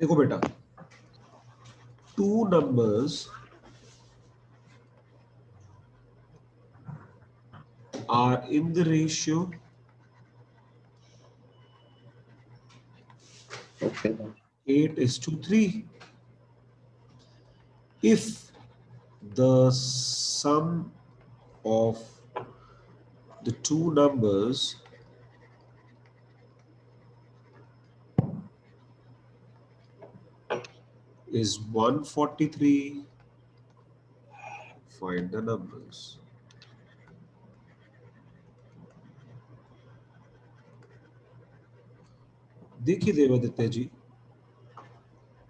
देखो बेटा, two numbers are in the ratio Okay, sir. 8:3. If the sum of the two numbers is 143, find the numbers. देखिए देवादित्य जी,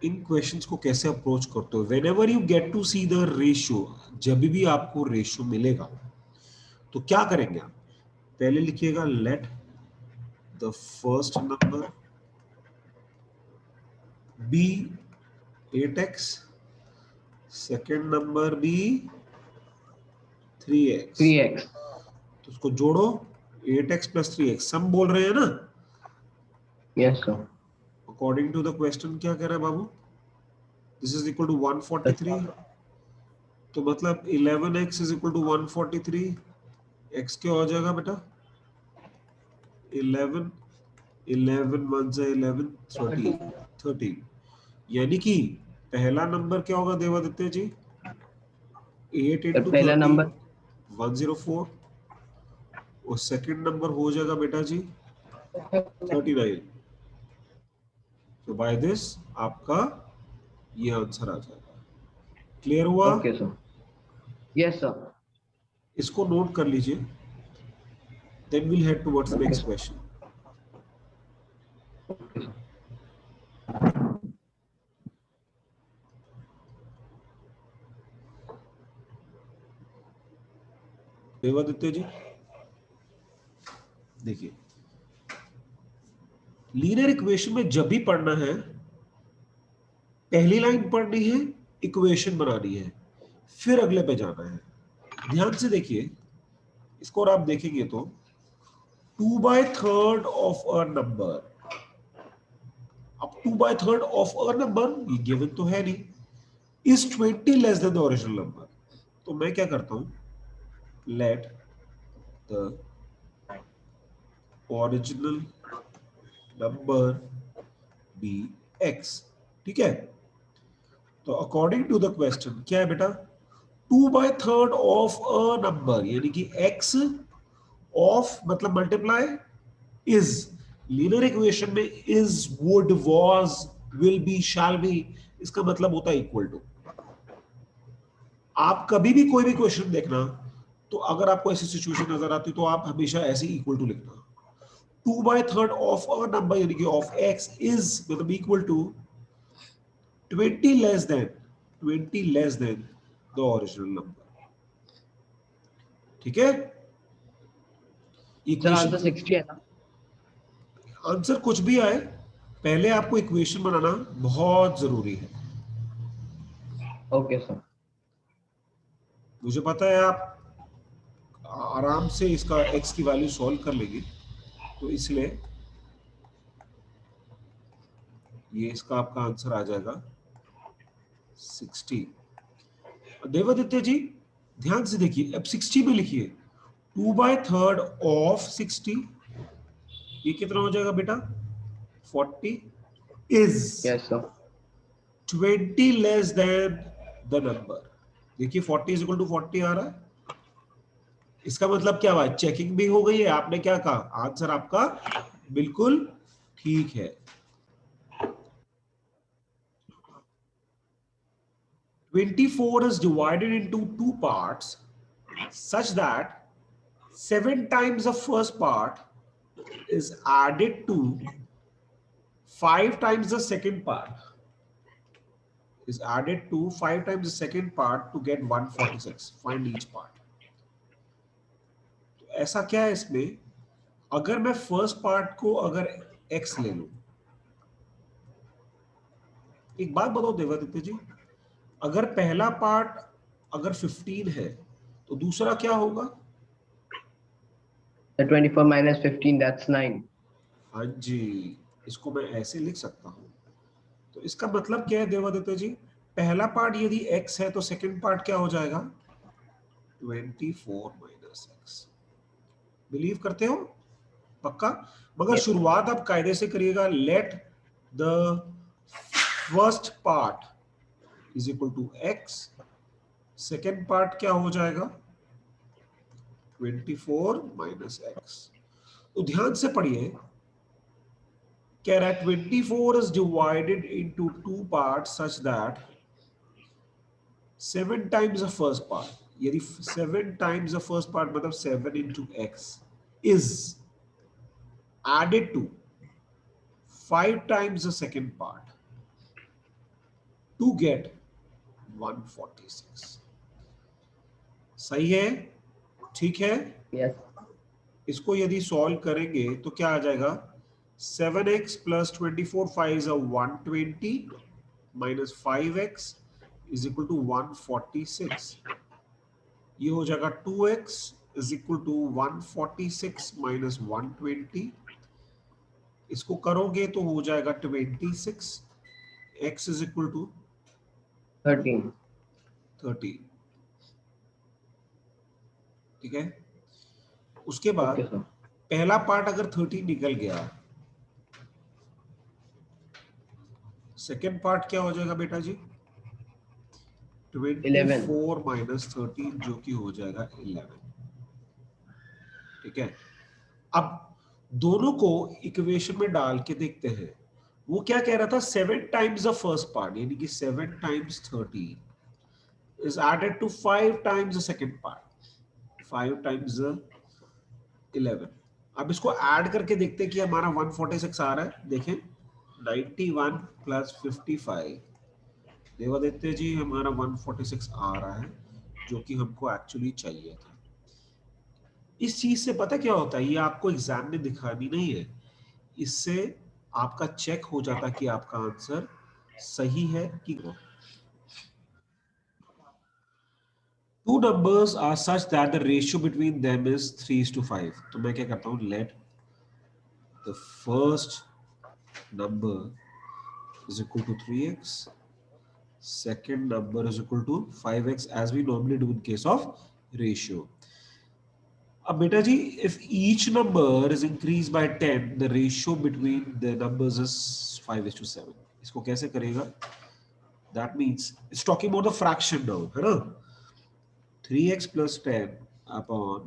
इन questions को कैसे approach करते हो। Whenever you get to see the ratio, जब भी आपको रेशियो मिलेगा तो क्या करेंगे आप, पहले लिखिएगा let the first number be 8x, second number be 3x। 3x. तो उसको जोड़ो, 8x + 3x सम बोल रहे हैं ना। Yes, sir. According to the question क्या कह रहा है बाबू, दिस इज इक्वल टू 143। तो मतलब 11x is equal to 143। x क्या हो जाएगा बेटा, 11, 11 1 से 11, 13। यानी कि पहला नंबर क्या होगा देवादित्य जी, 8 सर इंटू पहला 13, नंबर 104। और सेकंड नंबर हो जाएगा बेटा जी 39। तो बाय दिस आपका ये आंसर आ जाएगा। क्लियर हुआ? Okay sir. Yes sir. इसको नोट कर लीजिए, then will head towards the okay next sir. Question. Okay sir. Devaditya ji देखिए, लीनियर इक्वेशन में जब भी पढ़ना है, पहली लाइन पढ़नी है, इक्वेशन बनानी है, फिर अगले पे जाना है। ध्यान से देखिए इसको, और आप देखेंगे तो 2/3 ऑफ अ नंबर, अब 2/3 ऑफ अ नंबर ये गिवन तो है नहीं, is 20 less than the original number. तो मैं क्या करता हूं, let the original number be x। ठीक है, तो अकॉर्डिंग टू द क्वेश्चन क्या है बेटा, 2/3 ऑफ अ नंबर यानी कि x ऑफ मतलब मल्टीप्लाई इज, लीनियर इक्वेशन में is, would, was, will be, shall be, इसका मतलब होता है इक्वल टू। आप कभी भी कोई भी क्वेश्चन देखना, तो अगर आपको ऐसी सिचुएशन नजर आती तो आप हमेशा ऐसे इक्वल टू लिखना। 2/3 ऑफ अ नंबर यानी कि ऑफ x इज मतलब equal to 20 less than, 20 less than the original number. ठीक है, सर आंसर इक्वेशन 60 है ना? आंसर कुछ भी आए, पहले आपको इक्वेशन बनाना बहुत जरूरी है। Okay sir. मुझे पता है आप आराम से इसका x की वैल्यू सॉल्व कर लेंगे, तो इसलिए ये इसका आपका आंसर आ जाएगा 60। देवादित्य जी ध्यान से देखिए, अब 60 में लिखिए 2/3 ऑफ 60, ये कितना हो जाएगा बेटा 40, is yes sir. 20 less than the number. देखिए 40 इज इक्वल टू 40 आ रहा है, इसका मतलब क्या हुआ, चेकिंग भी हो गई है। आपने क्या कहा, आंसर आपका बिल्कुल ठीक है। 24 is divided into two parts such that 7 times the first part is added to 5 times the second part, is added to 5 times the second part to get 146, find each part। तो ऐसा क्या है इसमें, अगर मैं फर्स्ट पार्ट को अगर x ले लूं, एक बात बताओ देवादित्य जी, अगर पहला पार्ट अगर 15 है तो दूसरा क्या होगा। Sir 24 minus 15 that's 9. हाँ जी, इसको मैं ऐसे लिख सकता हूं। तो इसका मतलब क्या है देवादित्य जी? पहला पार्ट यदि x है तो सेकंड पार्ट क्या हो जाएगा? 24 माइनस एक्स। बिलीव करते हो? पक्का? मगर Yes. शुरुआत आप कायदे से करिएगा। Let the first part is equal to x, second part क्या हो जाएगा? 24 माइनस एक्स। तो ध्यान से पढ़िए, कह रहा है 24 is divided into two parts such that 7 times the first part, यदि 7 times the first part मतलब 7 into x is added to 5 times the second part to get 146। सही है? ठीक है? Yes. इसको यदि सॉल्व करेंगे तो क्या आ जाएगा? 7x plus 24 5 120 minus 5x is equal to 146। ये हो जाएगा 2x is equal to 146 minus 120। इसको करोगे तो हो जाएगा 26। x is equal to 13. 30। ठीक है? उसके बाद Okay, sir. पहला पार्ट अगर 30 निकल गया, सेकेंड पार्ट क्या हो जाएगा बेटा जी? 11. 24 माइनस 13 जो कि हो जाएगा 11। ठीक है? अब दोनों को इक्वेशन में डाल के देखते हैं। वो क्या कह रहा था? 7 टाइम्स द फर्स्ट पार्ट यानी कि 7 times 30 is added to 5 times the second part, 5 times the 11। अब इसको ऐड करके देखते हैं कि हमारा 146 आ रहा है। देखें, 91 प्लस 55, देवादित्य जी हमारा 146 आ रहा है, जो कि हमको एक्चुअली चाहिए था। इस चीज से पता क्या होता है? ये आपको एग्जाम में दिखानी नहीं है, इससे आपका चेक हो जाता कि आपका आंसर सही है कि गलत। Two numbers are such that the ratio between them is 3:5। तो मैं क्या करता हूं? Let the first number is equal to 3x, second number is equal to 5x as we normally do in case of ratio। अब बेटा जी, if each number is increased by 10 the ratio between the numbers is 5:7। इसको कैसे करेगा? that means it's talking about the fraction now, है ना? 3x plus 10 upon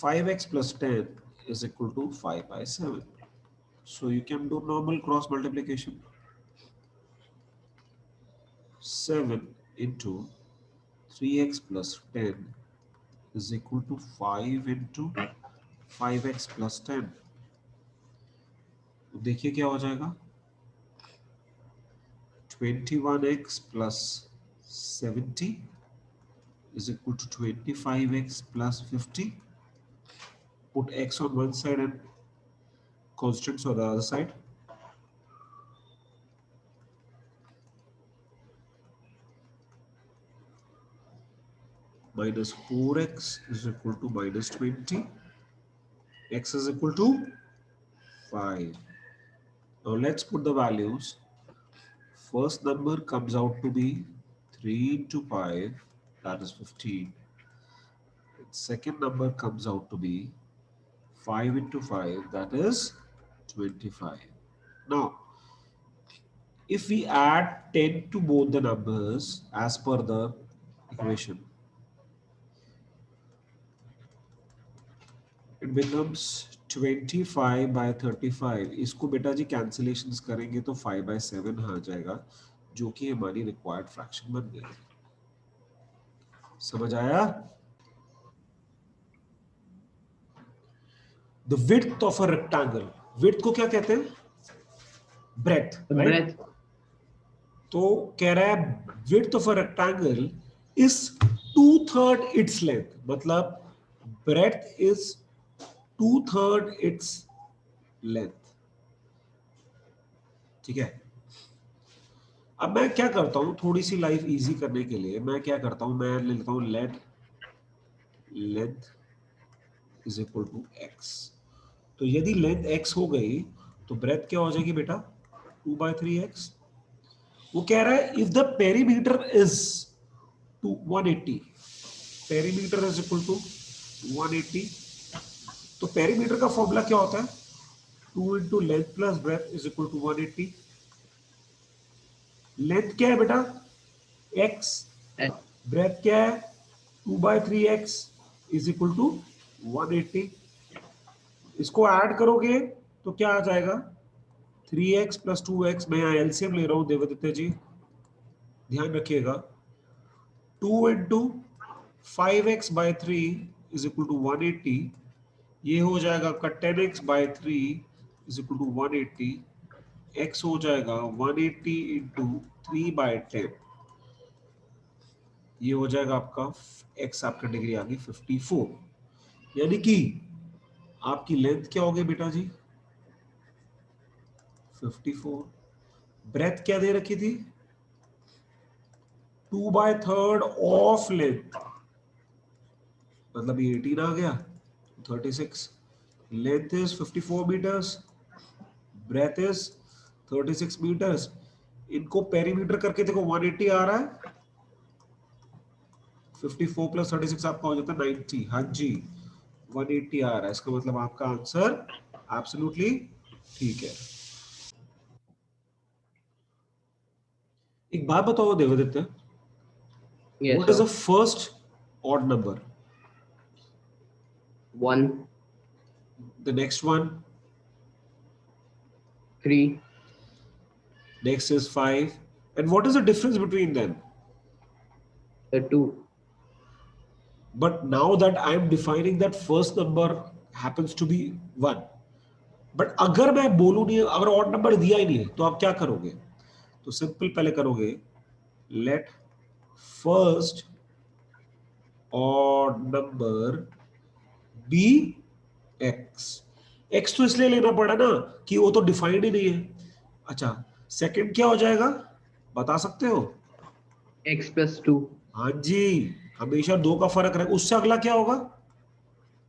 5x plus 10 is equal to 5/7। so you can do normal cross multiplication। 7 into 3x plus 10 is equal to 5 into 5x plus 10। तो देखिए क्या हो जाएगा? 21x plus 70 is equal to 25x plus 50। Put x on one side and constants on the other side। Minus 4x is equal to minus 20। x is equal to 5। Now let's put the values। First number comes out to be 3 into 5, that is 15। Second number comes out to be 5 into 5, that is 25। Now, if we add 10 to both the numbers as per the equation, it becomes 25/35। इसको बेटा जी cancellations करेंगे तो 5/7 आ जाएगा, जो कि हमारी required fraction बन गई। समझ आया? The width of a rectangle, width को क्या कहते हैं? Breadth, right? Breadth. तो कह रहा है width of a rectangle is 2/3 its length, मतलब ब्रेथ इज 2/3 इट्स लेंथ। ठीक है? अब मैं क्या करता हूं, थोड़ी सी लाइफ इजी करने के लिए मैं क्या करता हूं, मैं ले लेता हूं let length is equal to x. तो यदि लेंथ एक्स हो गई तो ब्रेथ क्या हो जाएगी बेटा? 2/3x। वो कह रहा है if the perimeter is to 180, perimeter is equal to 180। तो पेरीमीटर का फॉर्मूला क्या होता है? 2 into length plus breadth is equal to 180। Length क्या है बेटा? x। X ब्रेथ क्या है? 2/3x is equal to 180। इसको ऐड करोगे तो क्या आ जाएगा? 3x plus 2x। मैं यहाँ एलसीएम ले रहा हूँ देवदत्त जी, ध्यान रखिएगा। 2 into 5x/3 is equal to 180। ये हो जाएगा आपका 10x/3 is equal to 180। x हो जाएगा 180 इंटू 3/10। ये हो जाएगा आपका x, आपका डिग्री आ गई 54। यानी कि आपकी लेंथ क्या हो गई बेटा जी? 54। ब्रेथ क्या दे रखी थी? 2/3 ऑफ लेंथ, मतलब ये 18 आ गया, 36। Length is 54 metres, breadth is 36 metres. इनको पेरीमीटर करके देखो, 180 आ रहा है, 54 प्लस 36 आपका हो जाता है 90। हाँ जी, 180 आ रहा है, इसका मतलब आपका आंसर एब्सोल्युटली ठीक है। एक बात बताओ Devdutt, yes what is sir. The first odd number? 1 the next one, 3 next is 5, and what is the difference between them? 2. But now that I am defining that first number happens to be 1, but अगर मैं बोलूं नहीं, अगर odd number दिया ही नहीं है तो आप क्या करोगे? तो सिंपल पहले करोगे, let first odd number be x. X तो इसलिए लेना पड़ा ना कि वो तो डिफाइंड ही नहीं है। अच्छा, सेकंड क्या हो जाएगा, बता सकते हो? X plus 2. हाँ जी, हमेशा दो का फर्क रहेगा। उससे अगला क्या होगा?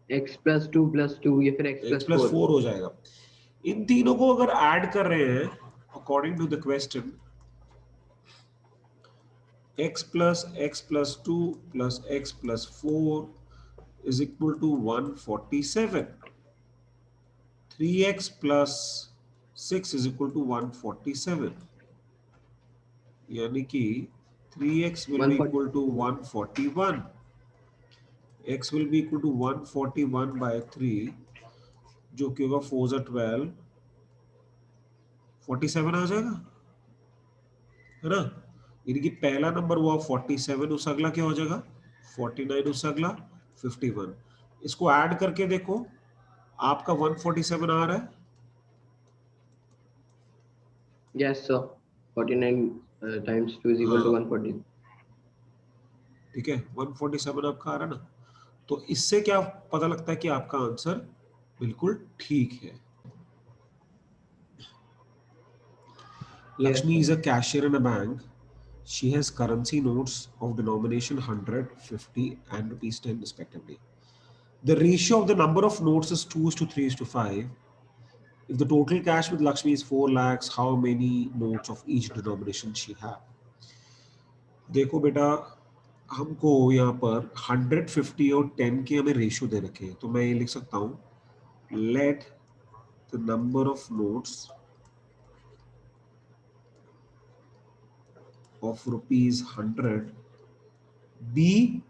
X plus 2 plus 2 या फिर X x plus plus 4. Four हो जाएगा। इन तीनों को अगर ऐड कर रहे हैं according to the question, x plus 2 plus x plus 4 is equal to 147। 3x plus 6 is equal to 147, यानी कि 3x will be 140. equal to 141। x will be equal to 141 by 3, जो कि होगा 4 12, 47 आ जाएगा, है ना? यानी कि पहला नंबर हुआ 47, उस अगला क्या हो जाएगा 49, उस अगला 51। इसको ऐड करके देखो, आपका 147 आ रहा है। Yes sir. 49 times 2 is equal to हाँ 140. ठीक है, 147 आपका आ रहा है ना। तो इससे क्या पता लगता है कि आपका आंसर बिल्कुल ठीक है। Yes Lakshmi sir. is a cashier in a bank. She has currency notes of denomination 100, 50 and rupees 10 respectively. The ratio of the number of notes is 2 is to 3 is to 5. If the total cash with Lakshmi is 4 lakhs, how many notes of each denomination she have? देखो बेटा, हमको यहाँ पर 100, 50 और 10 के हमें ratio दे रखे हैं, तो मैं ये लिख सकता हूँ, let the number of notes of rupees 100 be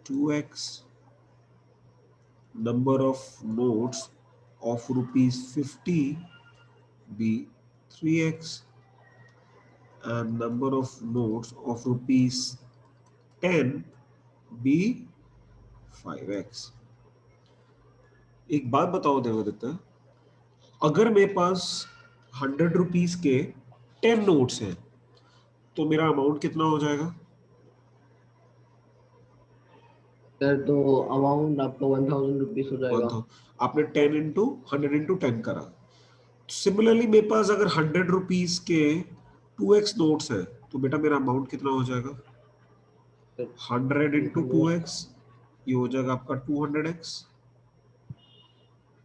2x, number of notes of rupees 50 be 3x, and number of notes of rupees 10 be 5x। एक बात बताओ देवदत्त, अगर मेरे पास 100 रुपीज के 10 नोट्स हैं तो मेरा अमाउंट कितना हो जाएगा? सर तो अमाउंट आपका 1000 रुपीज हो जाएगा। 1000। आपने 10 इंटू 100 इंटू 10 करा। सिमिलरली मेरे पास अगर 100 रुपीज के 2x नोट्स है तो बेटा मेरा अमाउंट कितना हो जाएगा? 100 इंटू 200. 2x, ये हो जाएगा आपका 200x।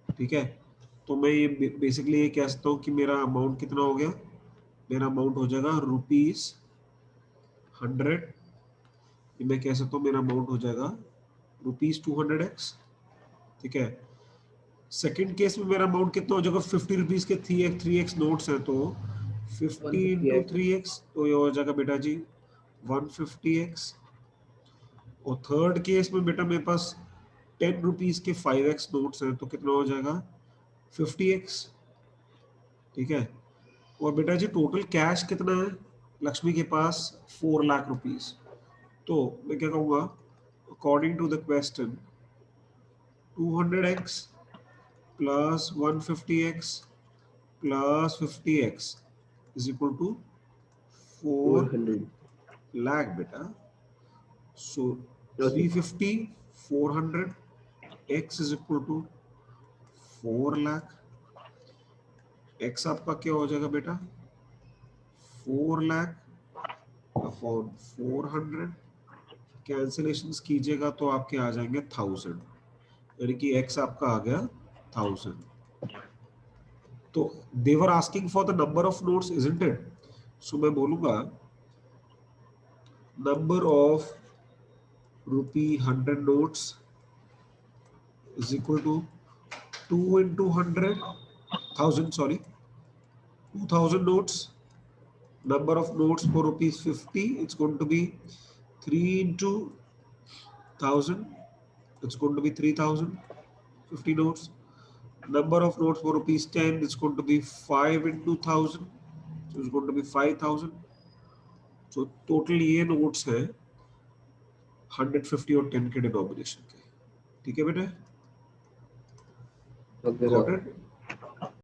ठीक है, तो मैं ये बेसिकली ये कह सकता हूँ कि मेरा अमाउंट कितना हो गया, मेरा अमाउंट हो जाएगा ₹100। ये मैं कह सकता हूँ मेरा अमाउंट हो जाएगा ₹200x, ठीक है। सेकंड केस में मेरा अमाउंट कितना हो जाएगा, ₹50 के 3x नोट्स हैं, तो 50 इंटू 150x 3x, तो ये हो जाएगा बेटा जी 150x। और थर्ड केस में बेटा मेरे पास ₹10 के 5x नोट्स हैं, तो कितना हो जाएगा 50x, ठीक है। और बेटा जी टोटल कैश कितना है लक्ष्मी के पास, 4 लाख रुपीस। तो मैं क्या कहूँगा, according to the question 200x plus 150x plus 50x is equal to 4 400. Lakh बेटा। So Okay. 350 400 x is equal to 4 lakh. x आपका क्या हो जाएगा बेटा, 4 लाख अपॉन 400, कैंसिलेशंस कीजिएगा तो आपके आ जाएंगे 1000, यानी कि x आपका आ गया 1000। तो they're asking for the number of notes isn't it, so मैं बोलूंगा number of ₹100 notes is equal to 2 into 100 thousand, sorry, 2000 notes. Number of notes for ₹50, it's going to be 3 into 1000, it's going to be 3000, 50 notes. Number of notes for ₹10, it's going to be 5 into 1000, so it's going to be 5000. So total ये notes है 150 और 10 के denomination के, ठीक है बेटा, Okay, got sir. It.